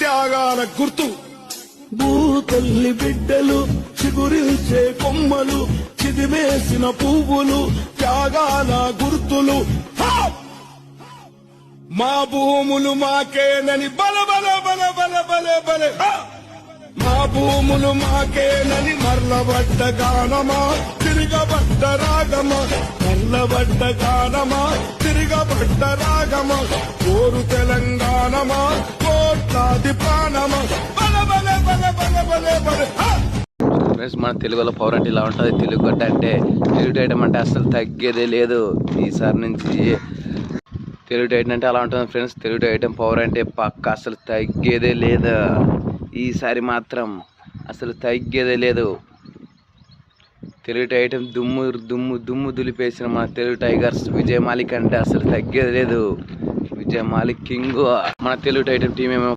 త్యాగాల గుర్తు. భూతల్లి బిడ్డలు చిగురించే కొమ్మలు, చిదిమేసిన పువ్వులు, త్యాగాల గుర్తులు. మా భూములు మాకేనని బల బల బల బల బల బల, మా భూములు మాకేనని మర్లబడ్డ గానమా, తిరగబడ్డ రాగమా, మర్లబడ్డ గానమా, తిరగబడ్డ రాగమా, కోరు తెలంగాణమా, కోట్లాది ప్రాణమా, బల బల బల బల బల బల. ఫ్రెండ్స్, మన తెలుగులో పవర్ అంటే ఇలా ఉంటుంది. తెలుగు గడ్డ అంటే తెలుగు ఐటమ్ అంటే అసలు తగ్గేదే లేదు. ఈసారి నుంచి తెలుగు ఐటమ్ అంటే అలా ఉంటుంది ఫ్రెండ్స్. తెలుగు ఐటమ్ పవర్ అంటే పక్క అసలు తగ్గేదే లేదు. ఈసారి మాత్రం అసలు తగ్గేదే లేదు. తెలుగు ఐటమ్ దుమ్ము దుమ్ము దుమ్ము దులిపేసిన మన తెలుగు టైగర్స్ విజయ్ మాలిక్ అంటే అసలు తగ్గేది లేదు. విజయ్ మాలిక్ కింగ్. మన తెలుగు ఐటమ్ టీం ఏమో